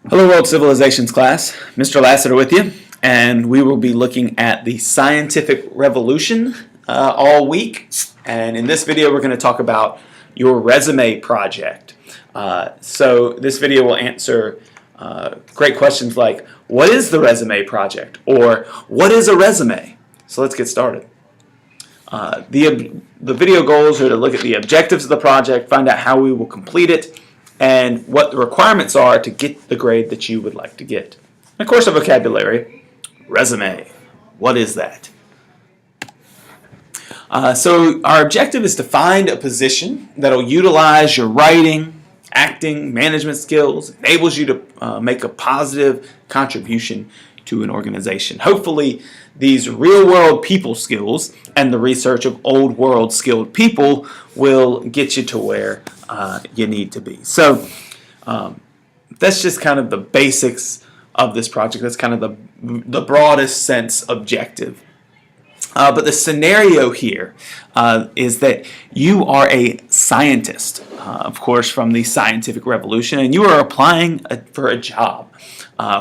Hello World Civilizations class, Mr. Lassiter with you, and we will be looking at the scientific revolution all week. And in this video we're going to talk about your resume project. So this video will answer great questions like, what is the resume project? Or what is a resume? So let's get started. The video goals are to look at the objectives of the project, find out how we will complete it, and what the requirements are to get the grade that you would like to get. And of course, a vocabulary. Resume. What is that? So our objective is to find a position that will utilize your writing, acting, management skills, enables you to make a positive contribution to an organization. Hopefully, these real-world people skills and the research of old-world skilled people will get you to where you need to be. So that's just kind of the basics of this project. That's kind of the broadest sense objective. But the scenario here is that you are a scientist, of course, from the scientific revolution, and you are applying for a job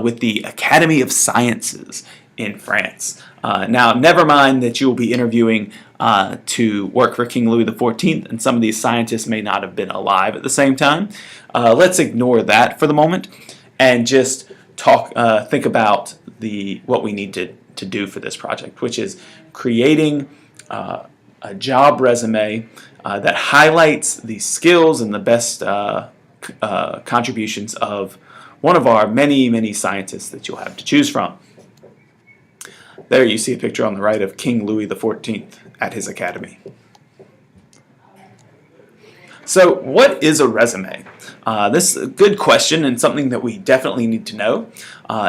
with the Academy of Sciences in France. Now, never mind that you will be interviewing to work for King Louis XIV, and some of these scientists may not have been alive at the same time. Let's ignore that for the moment and just think about what we need to do for this project, which is creating a job resume that highlights the skills and the best contributions of one of our many, many scientists that you'll have to choose from. There you see a picture on the right of King Louis XIV at his academy. So what is a resume? This is a good question and something that we definitely need to know.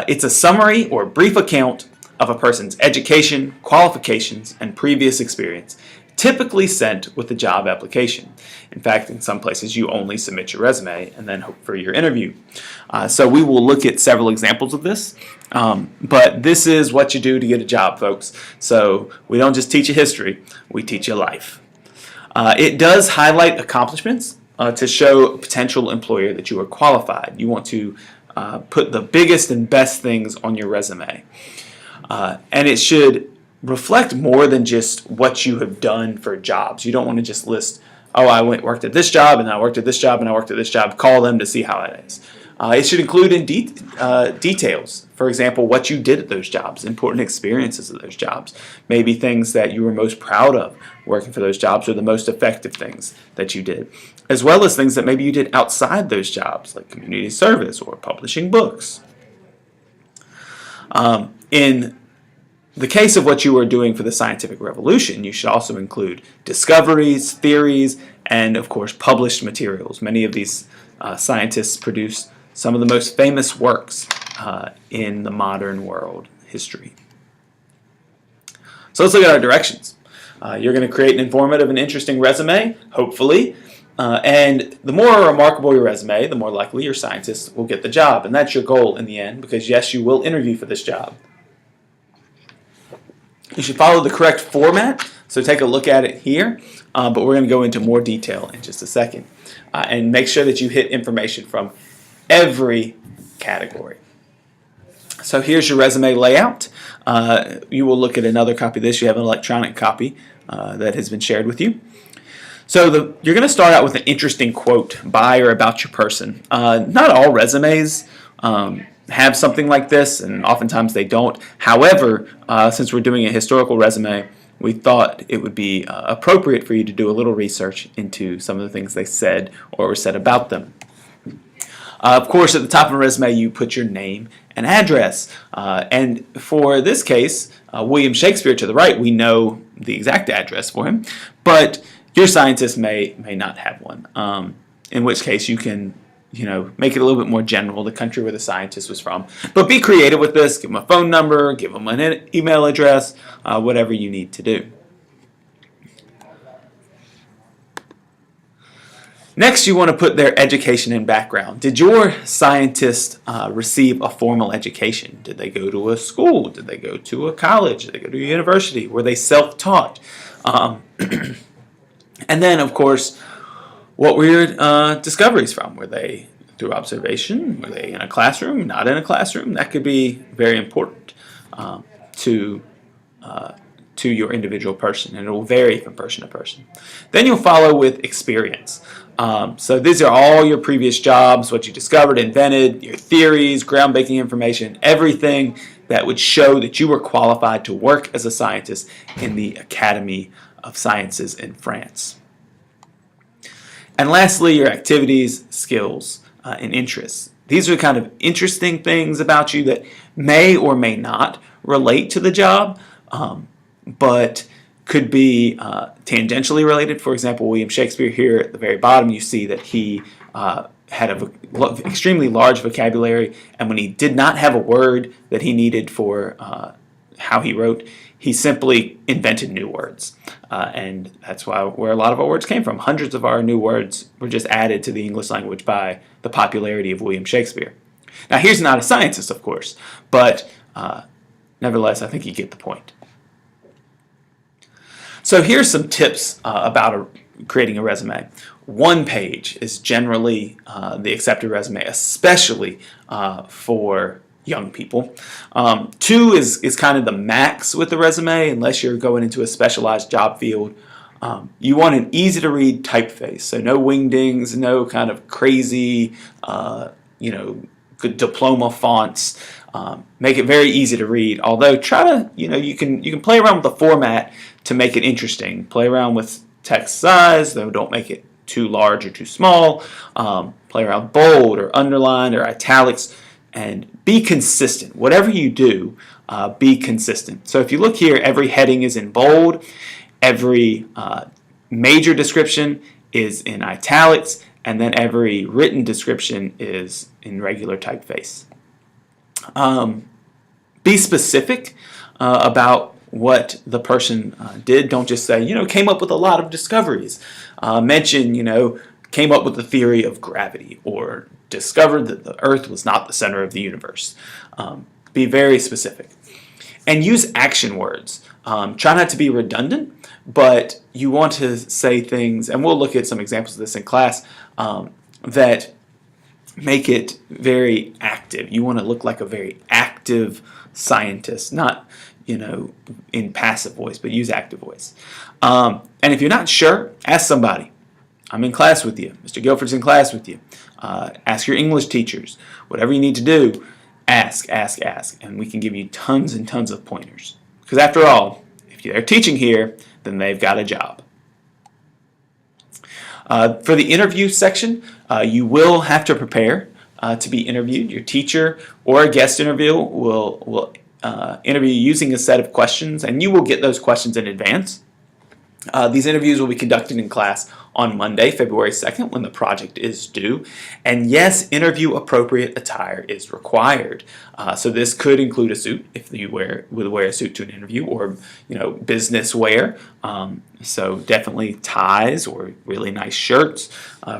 It's a summary or brief account of a person's education, qualifications, and previous experience, typically sent with the job application. In fact, in some places you only submit your resume and then hope for your interview. So we will look at several examples of this, but this is what you do to get a job, folks. So we don't just teach you history, we teach you life. It does highlight accomplishments to show a potential employer that you are qualified. You want to put the biggest and best things on your resume. And it should reflect more than just what you have done for jobs. You don't want to just list, oh, I worked at this job, and I worked at this job, and I worked at this job. Call them to see how it is. It should include in details, for example, what you did at those jobs, important experiences of those jobs, maybe things that you were most proud of working for those jobs or the most effective things that you did, as well as things that maybe you did outside those jobs, like community service or publishing books. In the case of what you are doing for the scientific revolution, you should also include discoveries, theories, and of course published materials. Many of these scientists produce some of the most famous works in the modern world history. So let's look at our directions. You're going to create an informative and interesting resume, hopefully, and the more remarkable your resume, the more likely your scientist will get the job. And that's your goal in the end, because yes, you will interview for this job. You should follow the correct format, so take a look at it here, but we're going to go into more detail in just a second. And make sure that you hit information from every category. So here's your resume layout. You will look at another copy of this. You have an electronic copy that has been shared with you. So you're going to start out with an interesting quote by or about your person. Not all resumes have something like this, and oftentimes they don't. However, since we're doing a historical resume, we thought it would be appropriate for you to do a little research into some of the things they said or were said about them. Of course, at the top of a resume, you put your name and address. And for this case, William Shakespeare to the right, we know the exact address for him, but your scientist may not have one, in which case you can make it a little bit more general, the country where the scientist was from. But be creative with this. Give them a phone number, give them an email address, whatever you need to do. Next, you want to put their education and background. Did your scientist receive a formal education? Did they go to a school? Did they go to a college? Did they go to a university? Were they self-taught? And then, of course, what were your discoveries from? Were they through observation? Were they in a classroom, not in a classroom? That could be very important to your individual person, and it will vary from person to person. Then you'll follow with experience. So these are all your previous jobs, what you discovered, invented, your theories, groundbreaking information, everything that would show that you were qualified to work as a scientist in the Academy of Sciences in France. And lastly, your activities, skills, and interests. These are kind of interesting things about you that may or may not relate to the job, but could be tangentially related. For example, William Shakespeare, here at the very bottom, you see that he had an extremely large vocabulary, and when he did not have a word that he needed for how he wrote, he simply invented new words. And that's where a lot of our words came from. Hundreds of our new words were just added to the English language by the popularity of William Shakespeare. Now, he's not a scientist, of course, but nevertheless, I think you get the point. So here's some tips about creating a resume. 1 page is generally the accepted resume, especially for young people. 2 is kind of the max with the resume, unless you're going into a specialized job field. You want an easy-to-read typeface, so no wingdings, no kind of crazy, good diploma fonts. Make it very easy to read. Although try to, you can play around with the format to make it interesting. Play around with text size, though don't make it too large or too small. Play around bold or underlined or italics, and be consistent. Whatever you do, be consistent. So if you look here, every heading is in bold. Every major description is in italics, and then every written description is in regular typeface. Be specific about what the person did. Don't just say, came up with a lot of discoveries. Mention, came up with the theory of gravity, or discovered that the Earth was not the center of the universe. Be very specific. And use action words. Try not to be redundant, but you want to say things, and we'll look at some examples of this in class, that make it very active. You want to look like a very active scientist, not, in passive voice, but use active voice. And if you're not sure, ask somebody. I'm in class with you. Mr. Guilford's in class with you. Ask your English teachers. Whatever you need to do, ask, and we can give you tons and tons of pointers. Because after all, if they're teaching here, then they've got a job. For the interview section, you will have to prepare to be interviewed. Your teacher or a guest interviewer will interview you using a set of questions, and you will get those questions in advance. These interviews will be conducted in class on Monday, February 2nd, when the project is due. And yes, interview-appropriate attire is required. So this could include a suit, if you would wear a suit to an interview, or business wear. So definitely ties or really nice shirts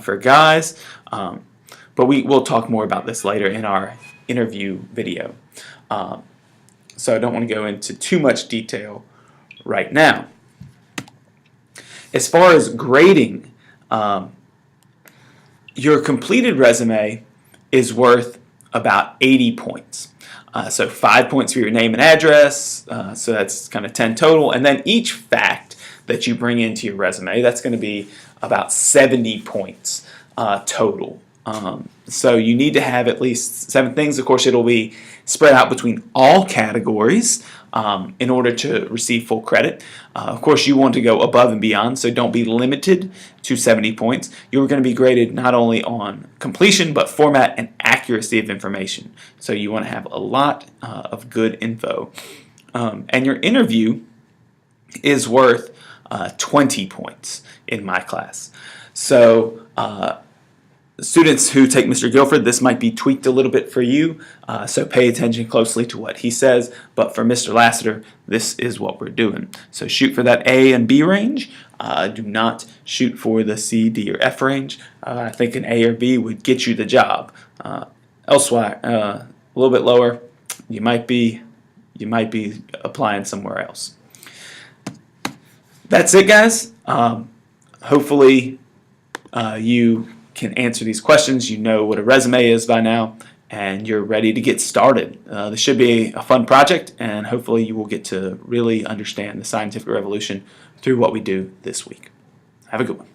for guys. But we'll talk more about this later in our interview video. So I don't want to go into too much detail right now. As far as grading, your completed resume is worth about 80 points. So 5 points for your name and address, so that's kind of 10 total. And then each fact that you bring into your resume, that's going to be about 70 points total. So you need to have at least 7 things. Of course, it'll be spread out between all categories in order to receive full credit. Of course, you want to go above and beyond, so don't be limited to 70 points. You're going to be graded not only on completion, but format and accuracy of information. So you want to have a lot of good info. And your interview is worth 20 points in my class. So students who take Mr. Guilford, this might be tweaked a little bit for you, so pay attention closely to what he says. But for Mr. Lassiter, this is what we're doing. So shoot for that A and B range. Do not shoot for the C, D, or F range. I think an A or B would get you the job. Elsewhere, a little bit lower, you might be applying somewhere else. That's it, guys. Hopefully you can answer these questions, you know what a resume is by now, and you're ready to get started. This should be a fun project, and hopefully you will get to really understand the scientific revolution through what we do this week. Have a good one.